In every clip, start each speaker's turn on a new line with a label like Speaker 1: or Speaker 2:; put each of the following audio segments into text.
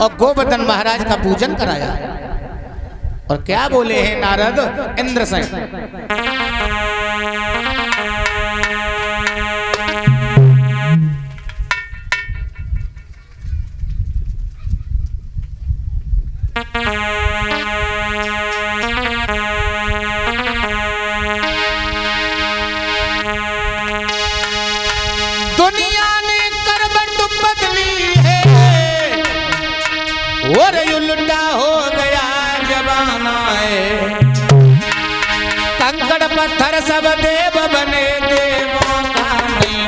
Speaker 1: और गोवर्धन महाराज का पूजन कराया। और क्या बोले हैं नारद इंद्र से, दुनिया ने करवट बदली है और उल्टा हो गया जमाना है। कंकड़ पत्थर सब देव बने, देवों का नहीं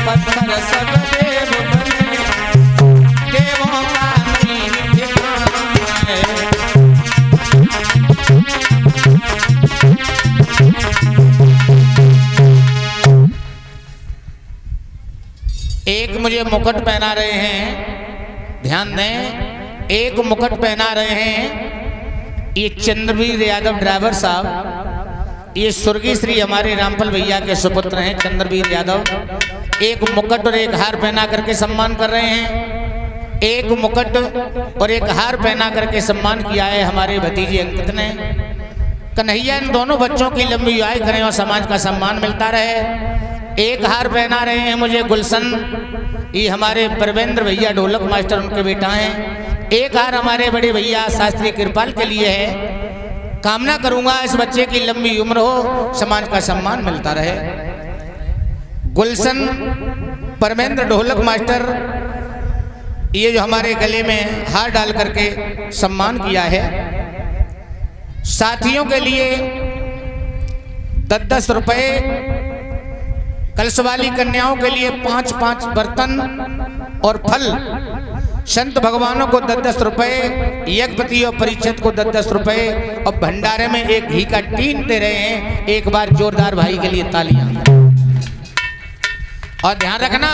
Speaker 1: पत्थर सब देव बने, देवों का नहीं ठिकाना है। एक मुझे मुकुट पहना रहे हैं, ध्यान दें, एक मुकुट पहना रहे हैं ये चंद्रवीर यादव ड्राइवर साहब। ये स्वर्गीय श्री हमारे रामफल भैया के सुपुत्र हैं चंद्रवीर यादव। एक मुकुट और एक हार पहना करके सम्मान कर रहे हैं। एक मुकुट और एक हार पहना करके सम्मान किया है हमारे भतीजे अंकित ने। कन्हैया इन दोनों बच्चों की लंबी आयु करें और समाज का सम्मान मिलता रहे। एक हार पहना रहे हैं मुझे गुलशन, ये हमारे परवेंद्र भैया ढोलक मास्टर उनके बेटा हैं। एक हार हमारे बड़े भैया शास्त्री कृपाल के लिए है। कामना करूंगा इस बच्चे की लंबी उम्र हो, समाज का सम्मान मिलता रहे। गुलशन परमेंद्र ढोलक मास्टर ये जो हमारे गले में हार डाल करके सम्मान किया है। साथियों के लिए 10-10 रुपए, कलश वाली कन्याओं के लिए 5-5 बर्तन और फल, संत भगवानों को 10-10 रुपए, यज्ञपति और परिषद को 10-10 रुपए और भंडारे में एक घी का टीन दे रहे हैं। एक बार जोरदार भाई के लिए तालियां। और ध्यान रखना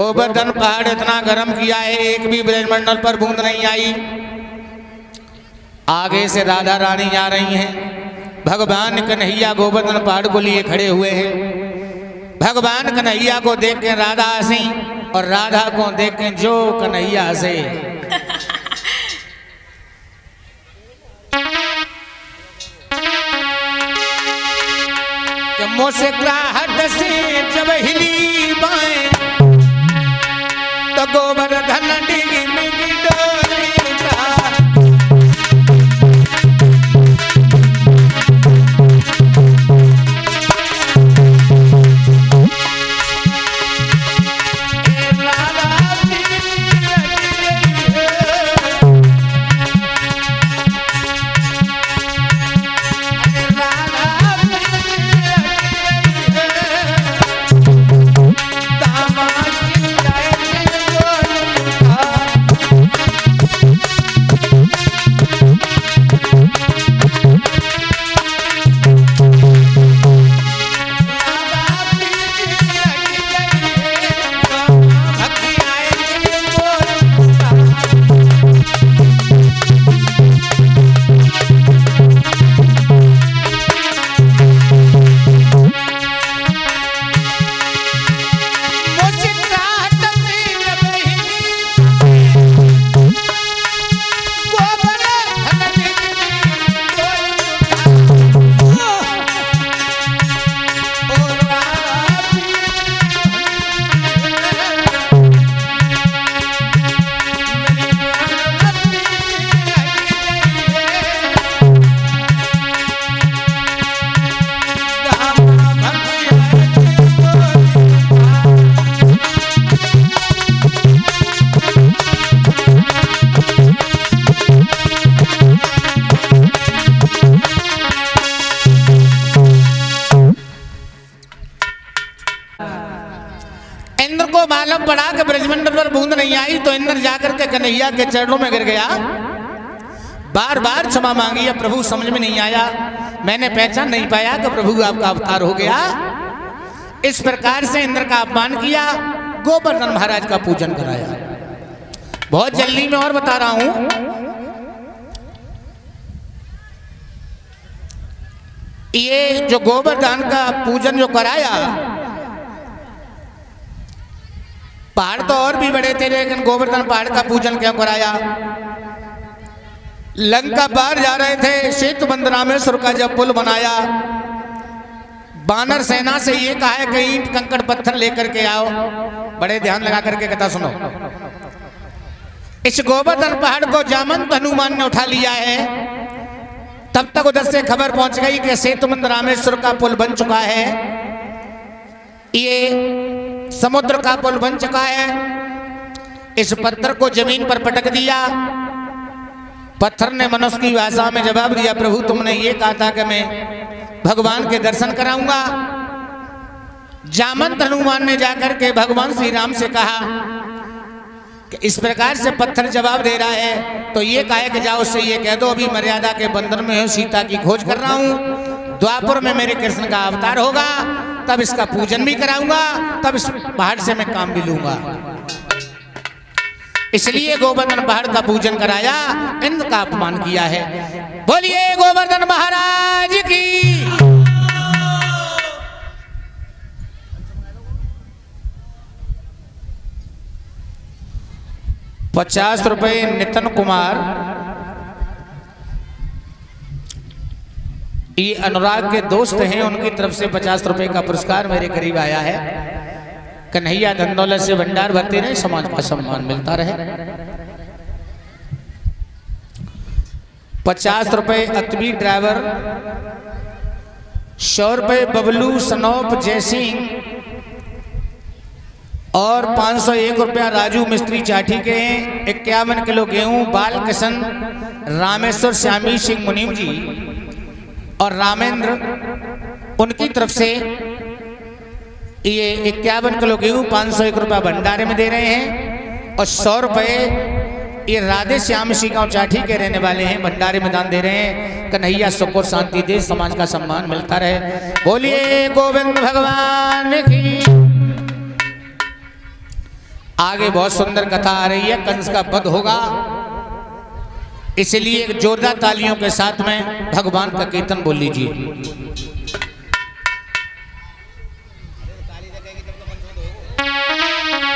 Speaker 1: गोवर्धन पहाड़ इतना गर्म किया है, एक भी ब्रजमंडल पर बूंद नहीं आई। आगे से राधा रानी जा रही हैं, भगवान कन्हैया गोवर्धन पहाड़ को लिए खड़े हुए हैं। भगवान कन्हैया को देख के राधा हंसी और राधा को देख के जो कन्हैया हंसे। मुस्कुराहट से जब हिली बाएं तो गोवर्धन डिग में डोली का। मालूम पड़ा कि ब्रजमंडल पर बूंद नहीं आई तो इंद्र जाकर के कन्हैया के चरणों में गिर गया, बार बार क्षमा मांगी। अब प्रभु समझ में नहीं आया, मैंने पहचान नहीं पाया कि प्रभु आपका अवतार हो गया। इस प्रकार से इंद्र का अपमान किया, गोवर्धन महाराज का पूजन कराया। बहुत जल्दी में और बता रहा हूं, ये जो गोवर्धन का पूजन जो कराया, पहाड़ तो और भी बड़े थे लेकिन गोवर्धन पहाड़ का पूजन क्यों कराया? लंका पार जा रहे थे, सेतु बंद रामेश्वर का जब पुल बनाया, बानर सेना से ये कहा है कि ईंट कंकड़ पत्थर लेकर के आओ। बड़े ध्यान लगा करके कथा सुनो। इस गोवर्धन पहाड़ को जामंत हनुमान ने उठा लिया है। तब तक उधर से खबर पहुंच गई कि सेतुबंद रामेश्वर का पुल बन चुका है, ये समुद्र का पुल बन चुका है। इस पत्थर को जमीन पर पटक दिया। पत्थर ने मनुष्य की भाषा में जवाब दिया, प्रभु तुमने ये कहा था कि मैं भगवान के दर्शन कराऊंगा। जामंत हनुमान ने जाकर के भगवान श्री राम से कहा कि इस प्रकार से पत्थर जवाब दे रहा है, तो ये कहा कि जाओ उससे ये कह दो अभी मर्यादा के बंधन में हूं, सीता की खोज कर रहा हूं, द्वापर में मेरे कृष्ण का अवतार होगा, तब इसका पूजन भी कराऊंगा, तब इस पहाड़ से मैं काम भी लूंगा। इसलिए गोवर्धन पहाड़ का पूजन कराया, इंद्र का अपमान किया है। बोलिए गोवर्धन महाराज की। 50 रुपए नितिन कुमार, ये अनुराग के दोस्त हैं, उनकी तरफ से 50 रुपए का पुरस्कार मेरे करीब आया है। कन्हैया धन दौलत से भंडार भरते रहे, समाज का सम्मान मिलता रहे। 50 रुपए अतवी ड्राइवर, 100 रुपए बबलू सनौप जयसिंह और 501 रुपया राजू मिस्त्री चाठी के हैं। 51 किलो गेहूं बालकिशन रामेश्वर श्यामी सिंह मुनीम जी और रामेंद्र, उनकी तरफ से ये 51 किलो गेहूं 501 रुपया भंडारे में दे रहे हैं और 100 रुपये ये राधे श्याम सिंह गांव चाठी के रहने वाले हैं, भंडारे में दान दे रहे हैं। कन्हैया सुख और शांति दे, समाज का सम्मान मिलता रहे। बोलिए गोविंद भगवान की। आगे बहुत सुंदर कथा आ रही है, कंस का वध होगा, इसलिए एक जोरदार तालियों के साथ में भगवान का कीर्तन बोल लीजिए।